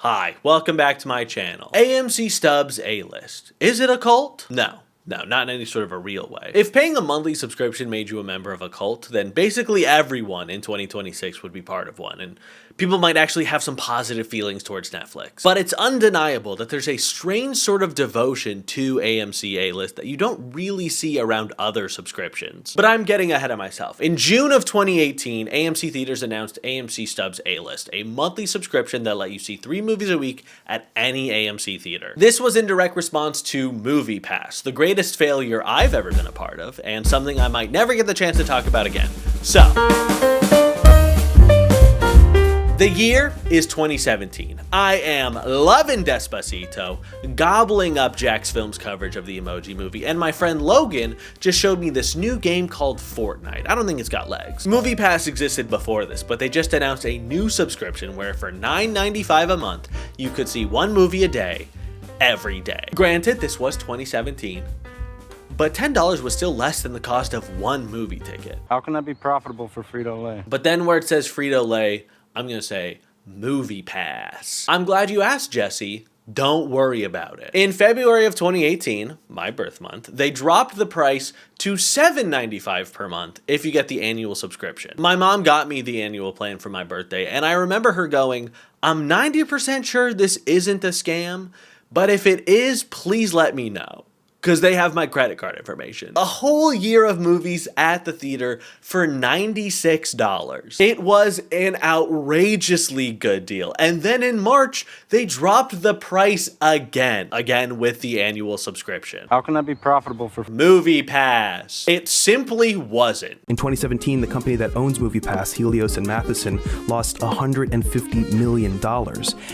Hi, welcome back to my channel. AMC Stubs A-list. Is it a cult? No, not in any sort of a real way. If paying a monthly subscription made you a member of a cult, then basically everyone in 2026 would be part of one, and people might actually have some positive feelings towards Netflix. But it's undeniable that there's a strange sort of devotion to AMC A-list that you don't really see around other subscriptions. But I'm getting ahead of myself. In June of 2018, AMC Theaters announced AMC Stubs A-list, a monthly subscription that let you see 3 movies a week at any AMC theater. This was in direct response to Movie Pass, the greatest failure I've ever been a part of, and something I might never get the chance to talk about again. So, the year is 2017. I am loving Despacito, gobbling up Jack's Films coverage of the Emoji Movie, and my friend Logan just showed me this new game called Fortnite. I don't think it's got legs. MoviePass existed before this, but they just announced a new subscription where for $9.95 a month, you could see 1 movie a day, every day. Granted, this was 2017, but $10 was still less than the cost of 1 movie ticket. How can that be profitable for Frito-Lay? But then where it says Frito-Lay, I'm gonna say Movie Pass. I'm glad you asked, Jesse. Don't worry about it. In February of 2018, my birth month, they dropped the price to $7.95 per month if you get the annual subscription. My mom got me the annual plan for my birthday, and I remember her going, I'm 90% sure this isn't a scam, but if it is, please let me know, because they have my credit card information. A whole year of movies at the theater for $96. It was an outrageously good deal. And then in March, they dropped the price again with the annual subscription. How can that be profitable for Movie Pass? It simply wasn't. In 2017, the company that owns MoviePass, Helios and Matheson, lost $150 million.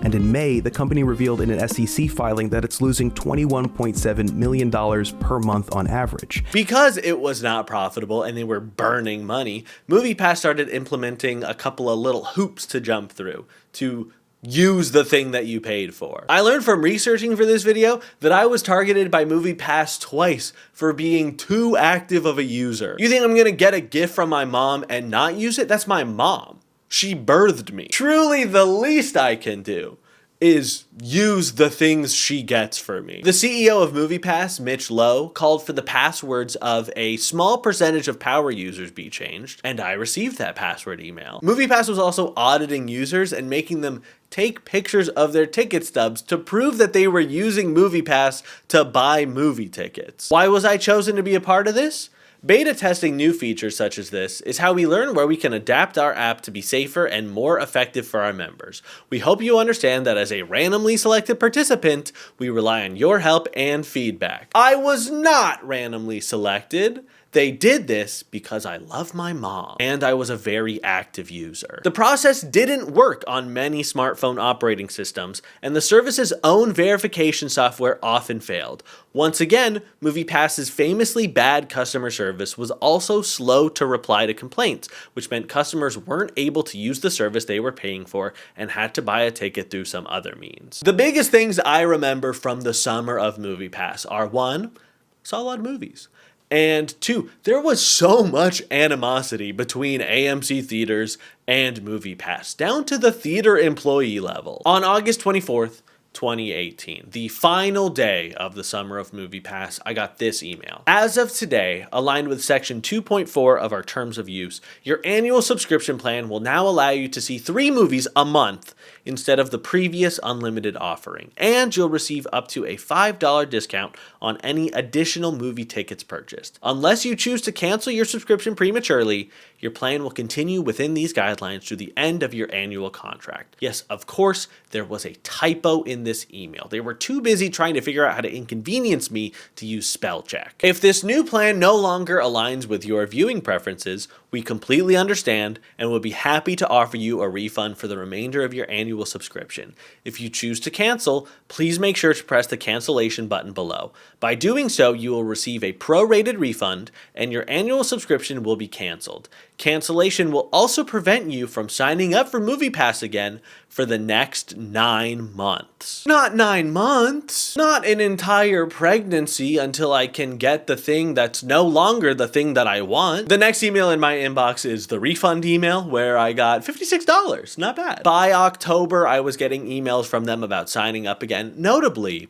And in May, the company revealed in an SEC filing that it's losing $21.7 million per month on average. Because it was not profitable and they were burning money, MoviePass started implementing a couple of little hoops to jump through to use the thing that you paid for. I learned from researching for this video that I was targeted by MoviePass twice for being too active of a user. You think I'm gonna get a gift from my mom and not use it? That's my mom. She birthed me. Truly the least I can do is use the things she gets for me. The CEO of MoviePass, Mitch Lowe, called for the passwords of a small percentage of power users be changed, and I received that password email. MoviePass was also auditing users and making them take pictures of their ticket stubs to prove that they were using MoviePass to buy movie tickets. Why was I chosen to be a part of this? Beta testing new features such as this is how we learn where we can adapt our app to be safer and more effective for our members. We hope you understand that as a randomly selected participant, we rely on your help and feedback. I was not randomly selected. They did this because I love my mom, and I was a very active user. The process didn't work on many smartphone operating systems, and the service's own verification software often failed. Once again, MoviePass's famously bad customer service was also slow to reply to complaints, which meant customers weren't able to use the service they were paying for and had to buy a ticket through some other means. The biggest things I remember from the summer of MoviePass are 1, saw a lot of movies. And 2, there was so much animosity between AMC Theaters and MoviePass, down to the theater employee level. On August 24th, 2018, the final day of the summer of MoviePass, I got this email. As of today, aligned with section 2.4 of our terms of use, your annual subscription plan will now allow you to see 3 movies a month instead of the previous unlimited offering, and you'll receive up to a $5 discount on any additional movie tickets purchased. Unless you choose to cancel your subscription prematurely, your plan will continue within these guidelines through the end of your annual contract. Yes, of course, there was a typo in this email. They were too busy trying to figure out how to inconvenience me to use spell check. If this new plan no longer aligns with your viewing preferences, we completely understand and will be happy to offer you a refund for the remainder of your annual subscription. If you choose to cancel, please make sure to press the cancellation button below. By doing so, you will receive a prorated refund and your annual subscription will be canceled. Cancellation will also prevent you from signing up for MoviePass again for the next 9 months. Not 9 months! Not an entire pregnancy until I can get the thing that's no longer the thing that I want. The next email in my inbox is the refund email where I got $56. Not bad. By October October, I was getting emails from them about signing up again, notably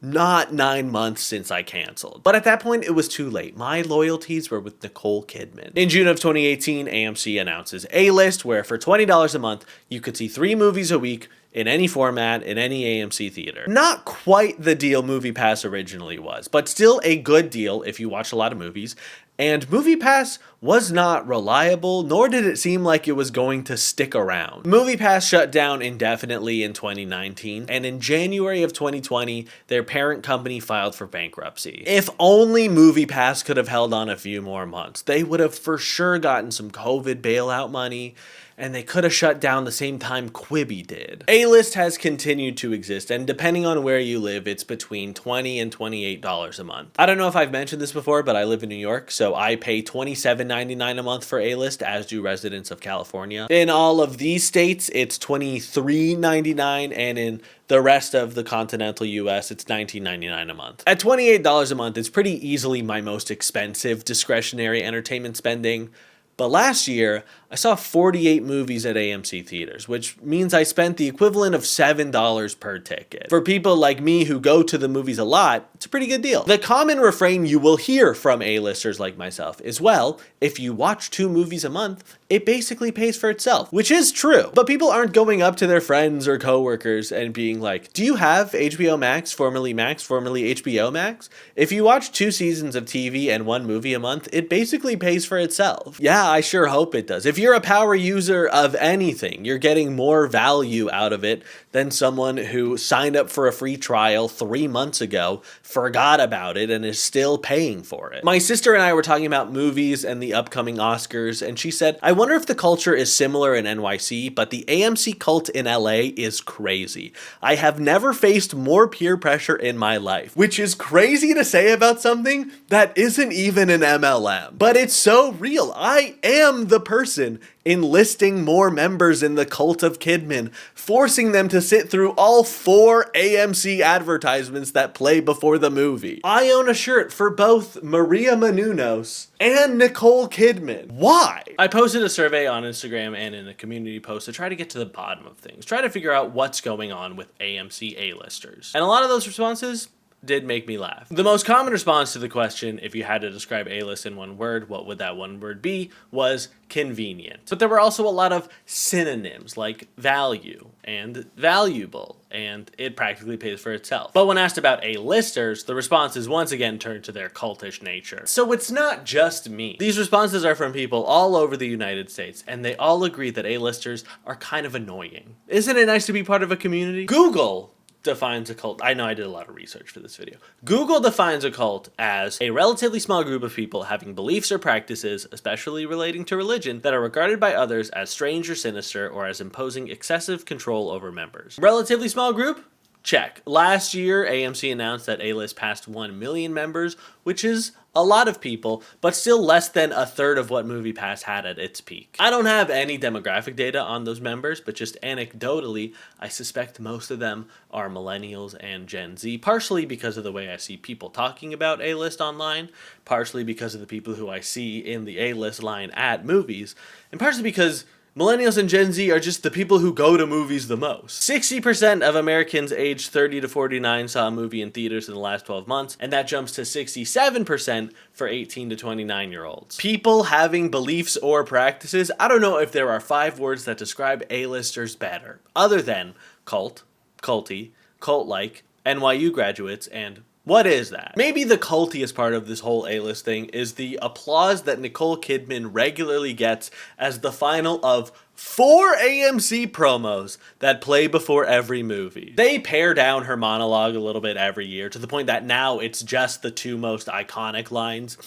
not 9 months since I canceled. But at that point, it was too late. My loyalties were with Nicole Kidman. In June of 2018, AMC announces A-List, where for $20 a month, you could see 3 movies a week in any format, in any AMC theater. Not quite the deal MoviePass originally was, but still a good deal if you watch a lot of movies. And MoviePass was not reliable, nor did it seem like it was going to stick around. MoviePass shut down indefinitely in 2019, and in January of 2020, their parent company filed for bankruptcy. If only MoviePass could have held on a few more months, they would have for sure gotten some COVID bailout money, and they could have shut down the same time Quibi did. A-List has continued to exist, and depending on where you live, it's between $20 and $28 a month. I don't know if I've mentioned this before, but I live in New York, so I pay $27.99 a month for A-List, as do residents of California. In all of these states, it's $23.99, and in the rest of the continental US, it's $19.99 a month. At $28 a month, it's pretty easily my most expensive discretionary entertainment spending. But last year, I saw 48 movies at AMC theaters, which means I spent the equivalent of $7 per ticket. For people like me who go to the movies a lot, it's a pretty good deal. The common refrain you will hear from A-listers like myself is, well, if you watch 2 movies a month, it basically pays for itself, which is true. But people aren't going up to their friends or coworkers and being like, do you have HBO Max, formerly HBO Max? If you watch 2 seasons of TV and 1 movie a month, it basically pays for itself. Yeah, I sure hope it does. If you're a power user of anything, you're getting more value out of it than someone who signed up for a free trial 3 months ago, forgot about it, and is still paying for it. My sister and I were talking about movies and the upcoming Oscars, and she said, I wonder if the culture is similar in NYC, but the AMC cult in LA is crazy. I have never faced more peer pressure in my life, which is crazy to say about something that isn't even an MLM. But it's so real. I am the person enlisting more members in the cult of Kidman, forcing them to sit through all 4 AMC advertisements that play before the movie. I own a shirt for both Maria Menounos and Nicole Kidman. Why? I posted a survey on Instagram and in a community post to try to get to the bottom of things, try to figure out what's going on with AMC A-listers. And a lot of those responses did make me laugh. The most common response to the question, if you had to describe A-list in one word, what would that one word be, was convenient. But there were also a lot of synonyms like value and valuable, and it practically pays for itself. But when asked about A-listers, the responses once again turned to their cultish nature. So it's not just me. These responses are from people all over the United States, and they all agree that A-listers are kind of annoying. Isn't it nice to be part of a community? Google defines a cult. I know I did a lot of research for this video. Google defines a cult as a relatively small group of people having beliefs or practices, especially relating to religion, that are regarded by others as strange or sinister or as imposing excessive control over members. Relatively small group? Check. Last year, AMC announced that A-List passed 1 million members, which is a lot of people, but still less than a third of what MoviePass had at its peak. I don't have any demographic data on those members, but just anecdotally, I suspect most of them are millennials and Gen Z, partially because of the way I see people talking about A-List online, partially because of the people who I see in the A-List line at movies, and partially because millennials and Gen Z are just the people who go to movies the most. 60% of Americans aged 30 to 49 saw a movie in theaters in the last 12 months, and that jumps to 67% for 18 to 29-year-olds. People having beliefs or practices, I don't know if there are 5 words that describe A-listers better, other than cult, culty, cult-like, NYU graduates, and what is that? Maybe the cultiest part of this whole A-list thing is the applause that Nicole Kidman regularly gets as the final of 4 AMC promos that play before every movie. They pare down her monologue a little bit every year to the point that now it's just the 2 most iconic lines.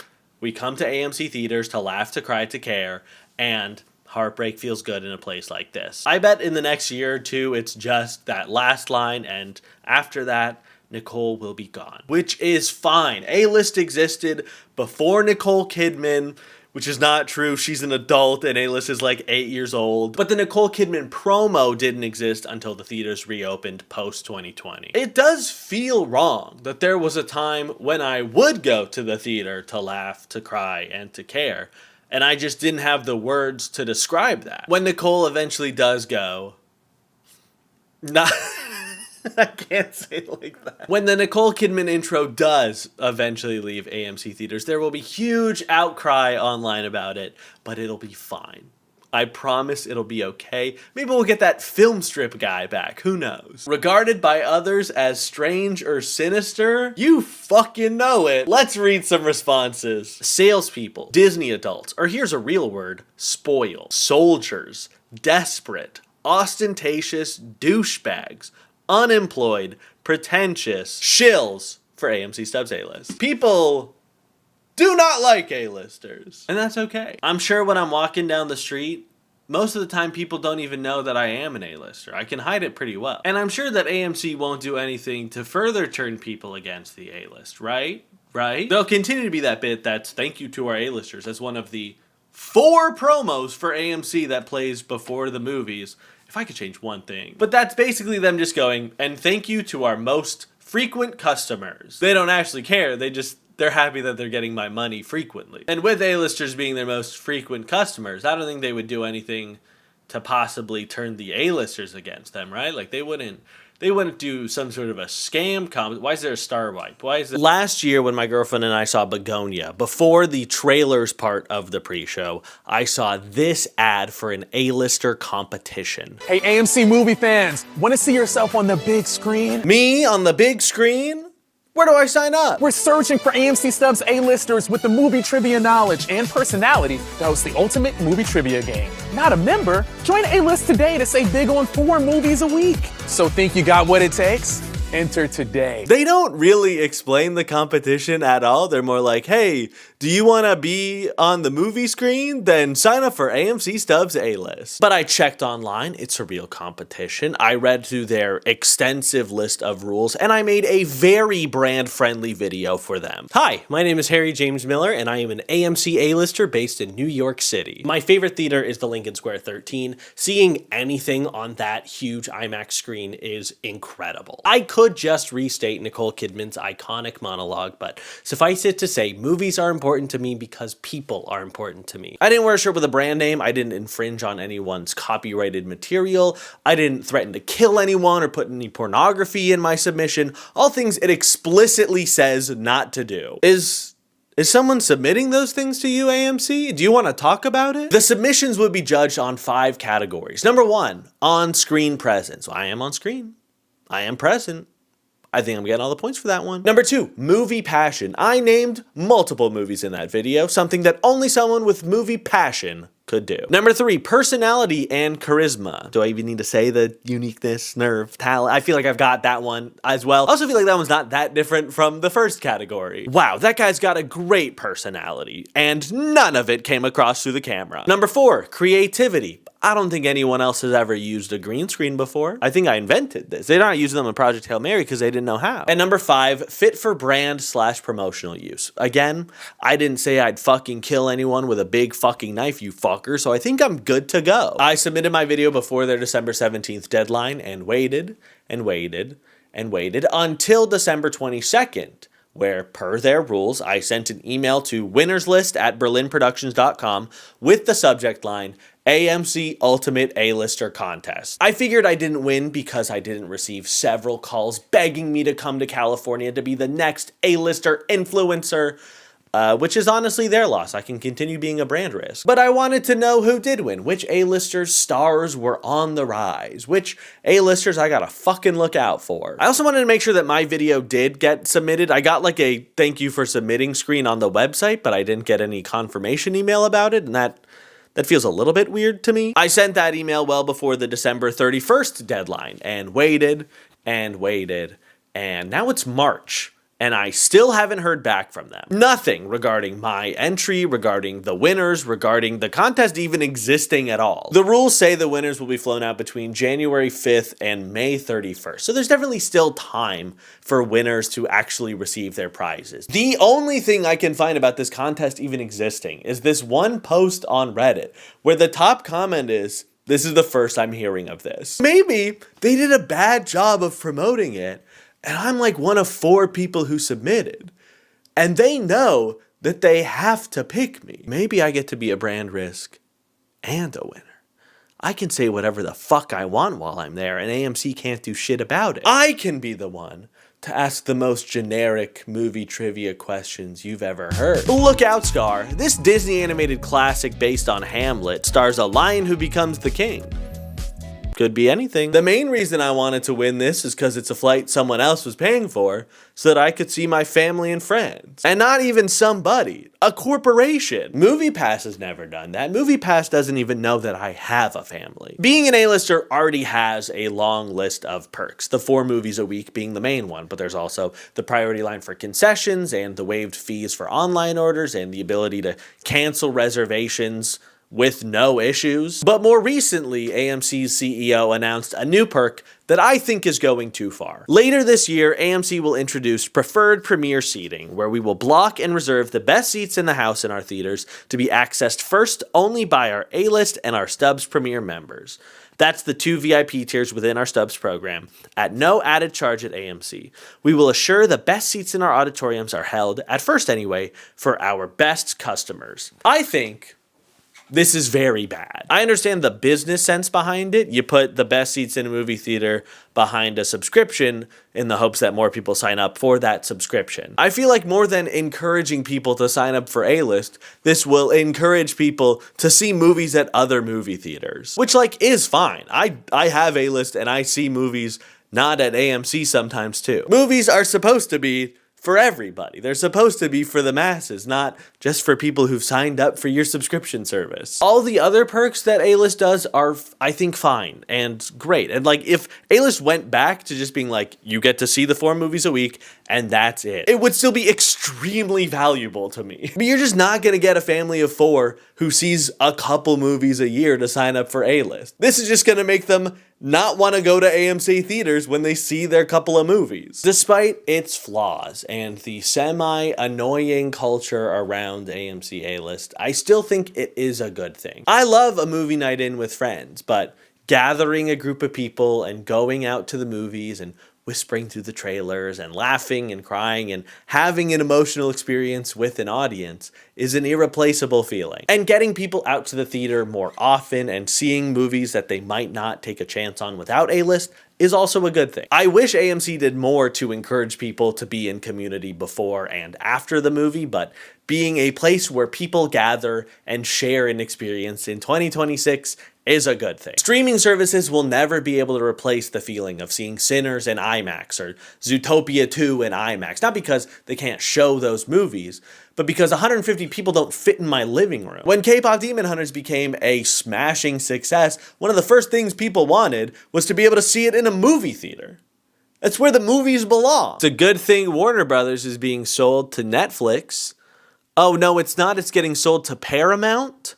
We come to AMC theaters to laugh, to cry, to care, and heartbreak feels good in a place like this. I bet in the next year or 2 it's just that last line, and after that, Nicole will be gone, which is fine. A-List existed before Nicole Kidman, which is not true. She's an adult and A-List is like 8 years old. But the Nicole Kidman promo didn't exist until the theaters reopened post-2020. It does feel wrong that there was a time when I would go to the theater to laugh, to cry, and to care, and I just didn't have the words to describe that. When Nicole eventually does go, Not I can't say it like that. When the Nicole Kidman intro does eventually leave AMC theaters, there will be huge outcry online about it, but it'll be fine. I promise it'll be okay. Maybe we'll get that film strip guy back, who knows? Regarded by others as strange or sinister? You fucking know it. Let's read some responses. Salespeople, Disney adults, or here's a real word, spoiled, soldiers, desperate, ostentatious douchebags, unemployed, pretentious, shills for AMC Stubs A-list. People do not like A-listers, and that's okay. I'm sure when I'm walking down the street, most of the time people don't even know that I am an A-lister. I can hide it pretty well. And I'm sure that AMC won't do anything to further turn people against the A-list, right? Right? There'll continue to be that bit that's thank you to our A-listers as one of the 4 promos for AMC that plays before the movies. If I could change one thing. But that's basically them just going, and thank you to our most frequent customers. They don't actually care. They're happy that they're getting my money frequently. And with A-listers being their most frequent customers, I don't think they would do anything to possibly turn the A-listers against them, right? Like they wouldn't do some sort of a scam comment. Why is there a star wipe? Why is it? Last year when my girlfriend and I saw Begonia, before the trailers part of the pre-show, I saw this ad for an A-lister competition. Hey, AMC movie fans, want to see yourself on the big screen? Me on the big screen? Where do I sign up? We're searching for AMC Stubs A-listers with the movie trivia knowledge and personality that host the ultimate movie trivia game. Not a member? Join A-List today to say big on 4 movies a week. So think you got what it takes? Enter today. They don't really explain the competition at all. They're more like, hey, do you want to be on the movie screen? Then sign up for AMC Stubs A-List. But I checked online. It's a real competition. I read through their extensive list of rules, and I made a very brand-friendly video for them. Hi, my name is Harry James Miller, and I am an AMC A-Lister based in New York City. My favorite theater is the Lincoln Square 13. Seeing anything on that huge IMAX screen is incredible. I could just restate Nicole Kidman's iconic monologue, but suffice it to say, movies are important to me because people are important to me. I didn't wear a shirt with a brand name. I didn't infringe on anyone's copyrighted material. I didn't threaten to kill anyone or put any pornography in my submission. All things it explicitly says not to do. Is someone submitting those things to you, AMC? Do you want to talk about it? The submissions would be judged on 5 categories. Number 1, on-screen presence. I am on screen. I am present. I think I'm getting all the points for that one. Number 2, movie passion. I named multiple movies in that video, something that only someone with movie passion could do. Number 3, personality and charisma. Do I even need to say the uniqueness, nerve, talent? I feel like I've got that one as well. I also feel like that one's not that different from the first category. Wow, that guy's got a great personality, and none of it came across through the camera. Number 4, creativity. I don't think anyone else has ever used a green screen before. I think I invented this. They're not using them in Project Hail Mary because they didn't know how. And number 5, fit for brand/promotional use. Again, I didn't say I'd fucking kill anyone with a big fucking knife, you fucker, so I think I'm good to go. I submitted my video before their December 17th deadline and waited and waited and waited until December 22nd. Where, per their rules, I sent an email to winnerslist@berlinproductions.com with the subject line, AMC Ultimate A-Lister Contest. I figured I didn't win because I didn't receive several calls begging me to come to California to be the next A-Lister influencer, which is honestly their loss. I can continue being a brand risk. But I wanted to know who did win, which A-listers stars were on the rise, which A-listers I gotta fucking look out for. I also wanted to make sure that my video did get submitted. I got like a thank you for submitting screen on the website, but I didn't get any confirmation email about it, and that feels a little bit weird to me. I sent that email well before the December 31st deadline and waited and waited, and now it's March. And I still haven't heard back from them. Nothing regarding my entry, regarding the winners, regarding the contest even existing at all. The rules say the winners will be flown out between January 5th and May 31st. So there's definitely still time for winners to actually receive their prizes. The only thing I can find about this contest even existing is this one post on Reddit where the top comment is, "This is the first I'm hearing of this." Maybe they did a bad job of promoting it, and I'm like one of 4 people who submitted. And they know that they have to pick me. Maybe I get to be a brand risk and a winner. I can say whatever the fuck I want while I'm there, and AMC can't do shit about it. I can be the one to ask the most generic movie trivia questions you've ever heard. Look out, Scar. This Disney animated classic based on Hamlet stars a lion who becomes the king. Could be anything. The main reason I wanted to win this is because it's a flight someone else was paying for so that I could see my family and friends. And not even somebody, a corporation. MoviePass has never done that. MoviePass doesn't even know that I have a family. Being an A-lister already has a long list of perks, the 4 movies a week being the main one, but there's also the priority line for concessions and the waived fees for online orders and the ability to cancel reservations with no issues. But more recently, AMC's CEO announced a new perk that I think is going too far. Later this year, AMC will introduce preferred premiere seating, where we will block and reserve the best seats in the house in our theaters to be accessed first only by our A-list and our Stubs Premier members. That's the 2 VIP tiers within our Stubs program, at no added charge at AMC. We will assure the best seats in our auditoriums are held, at first anyway, for our best customers. I think this is very bad. I understand the business sense behind it. You put the best seats in a movie theater behind a subscription in the hopes that more people sign up for that subscription. I feel like more than encouraging people to sign up for A-list, this will encourage people to see movies at other movie theaters, which is fine. I have A-list and I see movies not at AMC sometimes too. Movies are supposed to be for everybody. They're supposed to be for the masses, not just for people who've signed up for your subscription service. All the other perks that A-list does are, I think, fine and great. And if A-list went back to just being you get to see the 4 movies a week and that's it, it would still be extremely valuable to me. But you're just not gonna get a family of 4 who sees a couple movies a year to sign up for A-list. This is just gonna make them not want to go to AMC theaters when they see their couple of movies. Despite its flaws and the semi-annoying culture around AMC A-list, I still think it is a good thing. I love a movie night in with friends, but gathering a group of people and going out to the movies and whispering through the trailers and laughing and crying and having an emotional experience with an audience is an irreplaceable feeling. And getting people out to the theater more often and seeing movies that they might not take a chance on without A-list is also a good thing. I wish AMC did more to encourage people to be in community before and after the movie, but being a place where people gather and share an experience in 2026 is a good thing. Streaming services will never be able to replace the feeling of seeing Sinners in IMAX or Zootopia 2 in IMAX, not because they can't show those movies, but because 150 people don't fit in my living room. When K-pop Demon Hunters became a smashing success, one of the first things people wanted was to be able to see it in a movie theater. That's where the movies belong. It's a good thing Warner Brothers is being sold to Netflix. Oh no, it's not. It's getting sold to Paramount.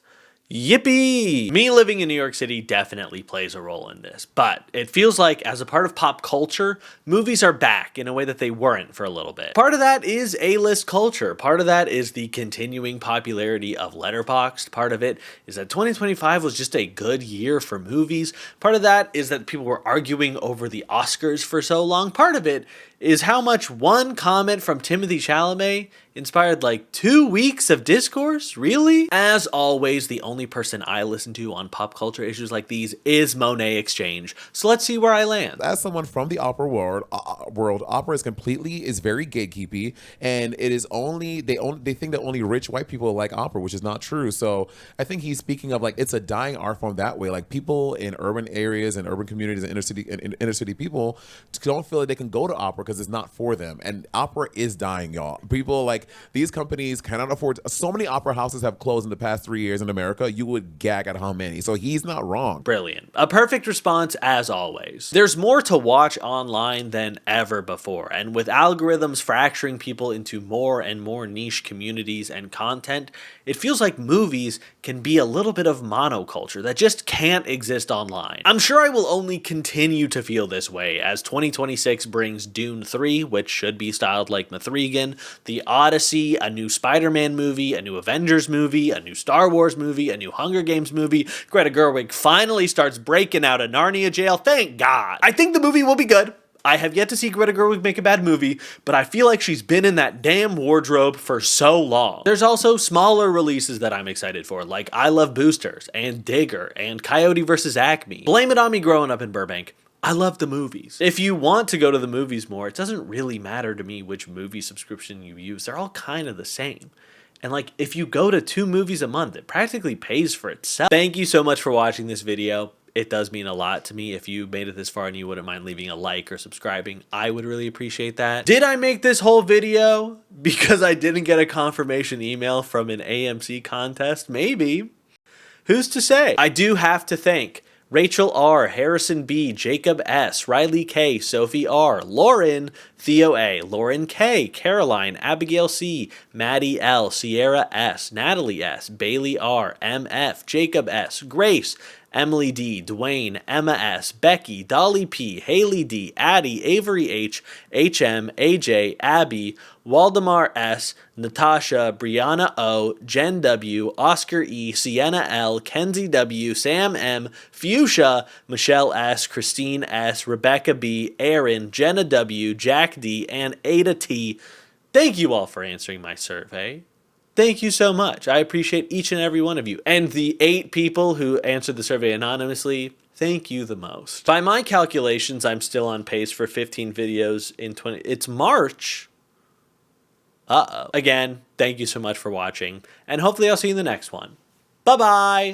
Yippee! Me living in New York City definitely plays a role in this, but it feels like as a part of pop culture, movies are back in a way that they weren't for a little bit. Part of that is A-list culture. Part of that is the continuing popularity of Letterboxd. Part of it is that 2025 was just a good year for movies. Part of that is that people were arguing over the Oscars for so long. Part of it is how much one comment from Timothée Chalamet inspired 2 weeks of discourse? Really? As always, the only person I listen to on pop culture issues like these is Monet Exchange. So let's see where I land. As someone from the opera world, opera is very gatekeepy, and it is they think that only rich white people like opera, which is not true. So I think he's speaking of it's a dying art form that way. People in urban areas and urban communities and inner city people don't feel like they can go to opera because it's not for them, and opera is dying, y'all. People these companies cannot afford. So many opera houses have closed in the past 3 years in America. You would gag at how many. So he's not wrong. Brilliant. A perfect response as always. There's more to watch online than ever before, and with algorithms fracturing people into more and more niche communities and content, it feels like movies can be a little bit of monoculture that just can't exist online. I'm sure I will only continue to feel this way as 2026 brings Dune 3, which should be styled like Mithrigan, The Odyssey, a new Spider-Man movie, a new Avengers movie, a new Star Wars movie, a new Hunger Games movie. Greta Gerwig finally starts breaking out of Narnia jail. Thank God. I think the movie will be good. I have yet to see Greta Gerwig make a bad movie, but I feel like she's been in that damn wardrobe for so long. There's also smaller releases that I'm excited for, like I Love Boosters, and Digger, and Coyote vs. Acme. Blame It On Me growing up in Burbank. I love the movies. If you want to go to the movies more, it doesn't really matter to me which movie subscription you use. They're all kind of the same. And like, if you go to 2 movies a month, it practically pays for itself. Thank you so much for watching this video. It does mean a lot to me. If you made it this far and you wouldn't mind leaving a like or subscribing, I would really appreciate that. Did I make this whole video because I didn't get a confirmation email from an AMC contest? Maybe. Who's to say? I do have to thank Rachel R., Harrison B., Jacob S., Riley K., Sophie R., Lauren, Theo A., Lauren K., Caroline, Abigail C., Maddie L., Sierra S., Natalie S., Bailey R., MF, Jacob S., Grace, Emily D., Dwayne, Emma S., Becky, Dolly P., Haley D., Addie, Avery H., HM, AJ, Abby, Waldemar S., Natasha, Brianna O., Jen W., Oscar E., Sienna L., Kenzie W., Sam M., Fuchsia, Michelle S., Christine S., Rebecca B., Aaron, Jenna W., Jack D., and Ada T. Thank you all for answering my survey. Thank you so much. I appreciate each and every one of you. And the 8 people who answered the survey anonymously, thank you the most. By my calculations, I'm still on pace for 15 videos in 20... It's March. Uh-oh. Again, thank you so much for watching, and hopefully I'll see you in the next one. Bye-bye!